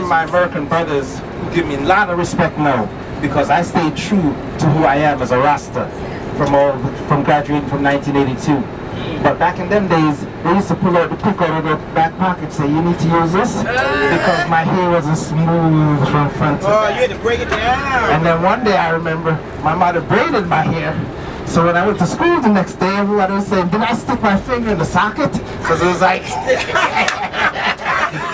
of my American brothers who give me a lot of respect now because I stayed true to who I am as a Rasta from graduating from 1982. But back in them days, they used to pull out the pick out of their back pocket, say, you need to use this because my hair wasn't smooth from front to back. Oh, you had to break it down. And then one day I remember my mother braided my hair. So when I went to school the next day, everybody was saying, did I stick my finger in the socket? Because it was like,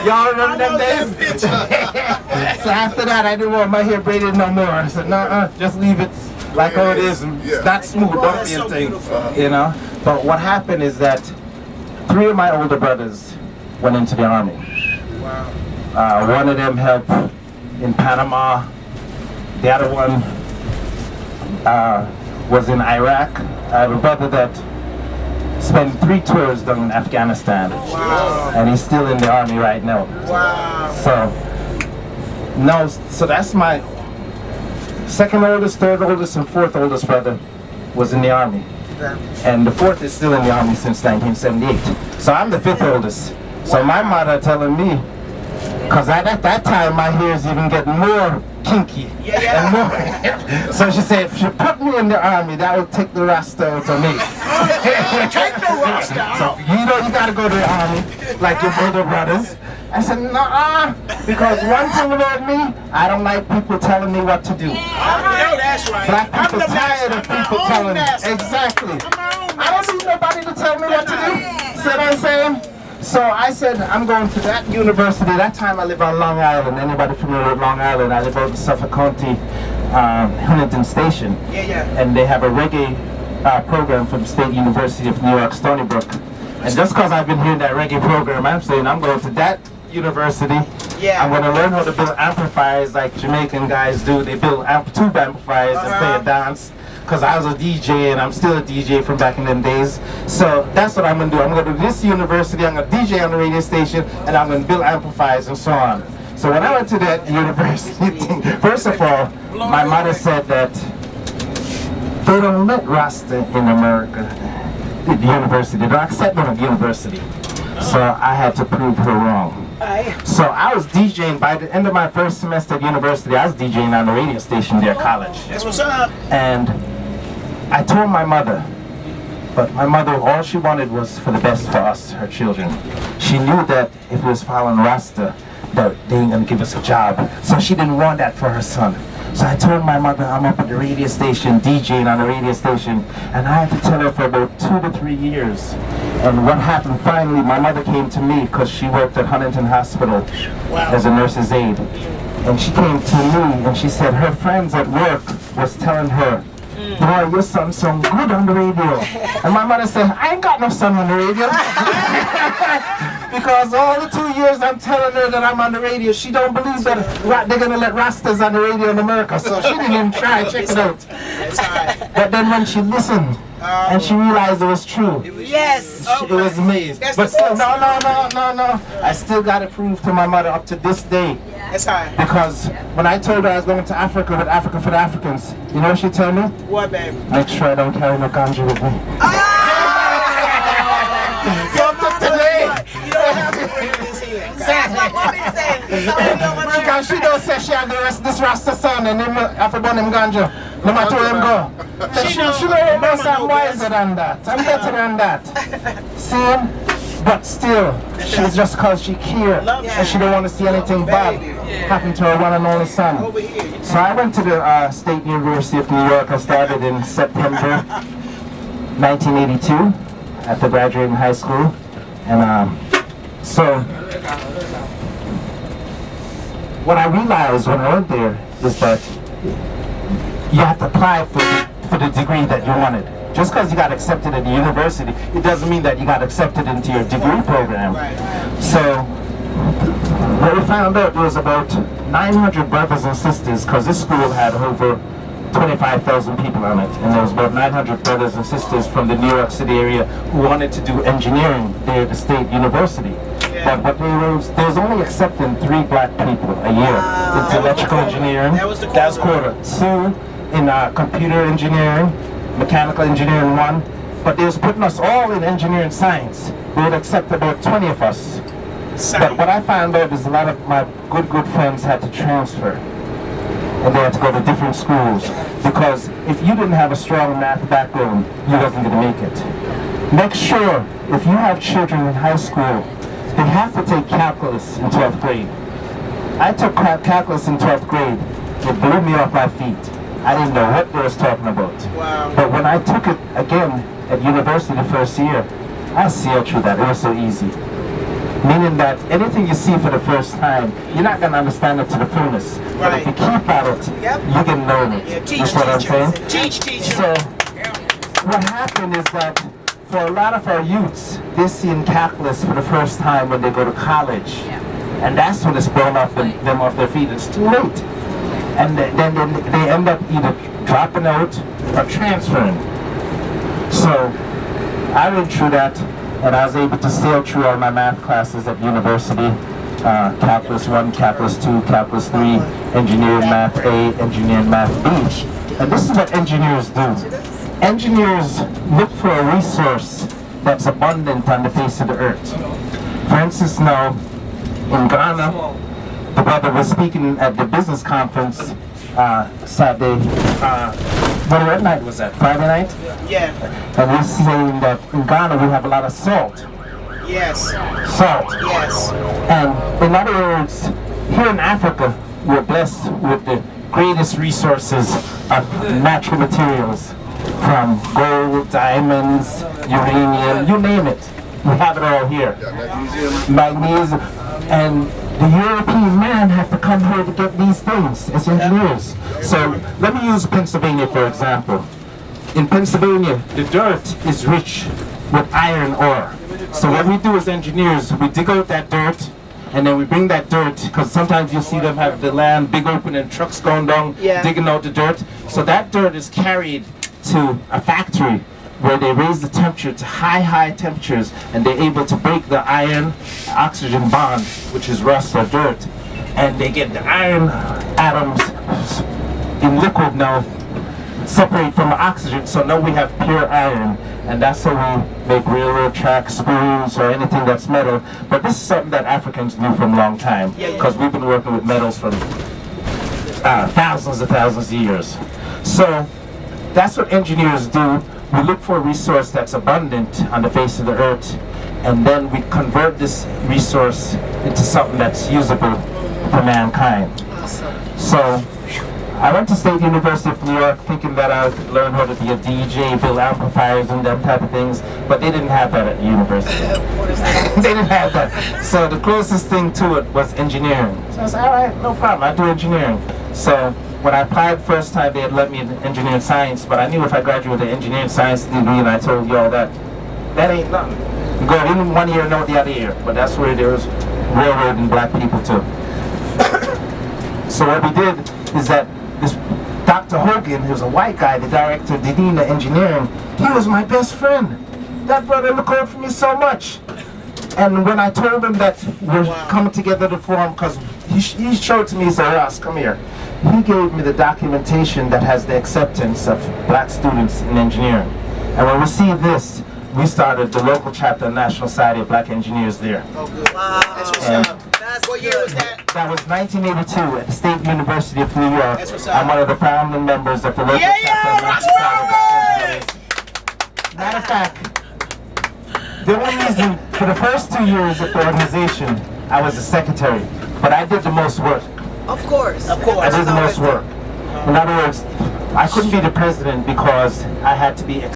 y'all remember them days? So after that, I didn't want my hair braided no more. I said, no, just leave it like how it is. It's not smooth, don't be a thing, you know? But what happened is that 3 of my older brothers went into the army. Wow. One of them helped in Panama. The other one was in Iraq. I have a brother that spent 3 tours down in Afghanistan. Wow. And he's still in the army right now. Wow. So that's my second oldest, third oldest, and fourth oldest brother was in the army. And the fourth is still in the army since 1978. So I'm the 5th oldest. So my mother telling me, because at that time my hair is even getting more kinky. And more. So she said, if she put me in the army, that would take the Rasta out of me. Take the Rasta out. So you know you gotta go to the army, like your older brothers. I said, nah, because one thing about me, I don't like people telling me what to do. That's right. Black people tired of people telling me. Exactly. I don't need nobody to tell me what to do. See what I'm saying? So I said, I'm going to that university. That time I live on Long Island. Anybody familiar with Long Island? I live out in Suffolk County, Huntington Station. And they have a reggae program from State University of New York, Stony Brook. And just because I've been hearing that reggae program, I'm saying I'm going to that university. I'm going to learn how to build amplifiers like Jamaican guys do. They build tube amplifiers and play a dance. Because I was a DJ and I'm still a DJ from back in them days. So that's what I'm going to do. I'm going to do this university, I'm going to DJ on the radio station, and I'm going to build amplifiers and so on. So when I went to that university thing, first of all, my mother said that they don't let Rasta in America, at the university. They don't accept them at the university. So I had to prove her wrong. So I was DJing, by the end of my first semester at university, I was DJing on the radio station there at college. That's what's up. And I told my mother, but my mother, all she wanted was for the best for us, her children. She knew that if we was following Rasta, that they ain't gonna give us a job. So she didn't want that for her son. So I told my mother I'm up at the radio station, DJing on the radio station, and I had to tell her for about 2 to 3 years. And what happened finally, my mother came to me because she worked at Huntington Hospital as a nurse's aide. And she came to me and she said her friends at work was telling her, boy, your son sounds good on the radio. And my mother said, I ain't got no son on the radio. Because all the 2 years I'm telling her that I'm on the radio, she don't believe that they're going to let Rastas on the radio in America. So she didn't even try, check it out. But then when she listened, and she realized it was true. Yes. It was amazing. But still, no. I still got to prove to my mother up to this day. That's high. Because when I told her I was going to Africa with Africa for the Africans, you know what she told me? What, baby? Make sure I don't carry no ganja with me. So up to today. You don't have to bring this here. That's what women say. Because she don't say she have the rest this Rasta son and him have to burn him ganja. No matter where him go. She knows I'm wiser than that. I'm better than that. See? But still, she's just because she cares and she don't want to see anything bad happen to her one and only son. So I went to the State University of New York. I started in September 1982 after graduating high school. And so what I realized when I went there is that you have to apply for the degree that you wanted. Just because you got accepted at the university, it doesn't mean that you got accepted into your degree program. So what we found out was about 900 brothers and sisters, because this school had over 25,000 people on it, and there was about 900 brothers and sisters from the New York City area who wanted to do engineering there at the State University. But they was only accepting 3 black people a year into electrical engineering. That was quarter. 2 in computer engineering, mechanical engineering 1. But they was putting us all in engineering science. They would accept about 20 of us. But what I found out is a lot of my good friends had to transfer. And they had to go to different schools. Because if you didn't have a strong math background, you wasn't going to make it. Make sure, if you have children in high school, they have to take calculus in 12th grade. I took calculus in 12th grade. It blew me off my feet. I didn't know what they was talking about. Wow. But when I took it again at university the first year, I sailed through that. It was so easy. Meaning that anything you see for the first time, you're not going to understand it to the fullness. But if you keep at it, you can learn it. Yeah, teach That's what I'm saying. teacher. So what happened is that for a lot of our youths, they're seeing calculus for the first time when they go to college. And that's when it's blown off them off their feet. It's too late. And then they end up either dropping out or transferring. So I went through that, and I was able to sail through all my math classes at university. Calculus 1, Calculus 2, Calculus 3, Engineering Math A, Engineering Math B. And this is what engineers do. Engineers look for a resource that's abundant on the face of the earth. For instance, now, in Ghana, the brother was speaking at the business conference Saturday. What night was that? Friday night? Yeah. And he's saying that in Ghana we have a lot of salt. Yes. Salt. Yes. And in other words, here in Africa, we're blessed with the greatest resources of natural materials, from gold, diamonds, uranium, you name it. We have it all here. Magnesium. And the European man have to come here to get these things as engineers. So let me use Pennsylvania for example. In Pennsylvania, the dirt is rich with iron ore. So what we do as engineers, we dig out that dirt, and then we bring that dirt, because sometimes you'll see them have the land big open and trucks going down, digging out the dirt. So that dirt is carried to a factory where they raise the temperature to high temperatures, and they're able to break the iron oxygen bond, which is rust or dirt, and they get the iron atoms in liquid now separate from the oxygen, so now we have pure iron. And that's how we make railroad tracks, screws, or anything that's metal. But this is something that Africans knew from a long time, because we've been working with metals for thousands of years. So that's what engineers do. We look for a resource that's abundant on the face of the earth, and then we convert this resource into something that's usable for mankind. So I went to State University of New York thinking that I would learn how to be a DJ, build amplifiers and that type of things, but they didn't have that at the university. They didn't have that. So the closest thing to it was engineering. So I said, all right, no problem, I do engineering. So when I applied first time, they had let me in engineering science, but I knew if I graduated with engineering science degree, and I told you all that ain't nothing. You go in 1 year and out the other year, but that's where there was railroading black people too. So what we did is that this Dr. Hogan, who's a white guy, the director of the Dean of Engineering, he was my best friend. That brother looked out for me so much. And when I told him that we're coming together to form, because he showed to me, he said, Ross, come here. He gave me the documentation that has the acceptance of black students in engineering. And when we see this, we started the local chapter of National Society of Black Engineers there. Oh, good. Wow. That's what's up. What year was that? That was 1982 at the State University of New York. That's what's up. I'm one of the founding members of the local chapter of National Society of Black Engineers. Matter of fact, the only reason, for the first 2 years of the organization, I was the secretary, but I did the most work. Of course. Of course. I did the most work. In other words, I couldn't be the president because I had to be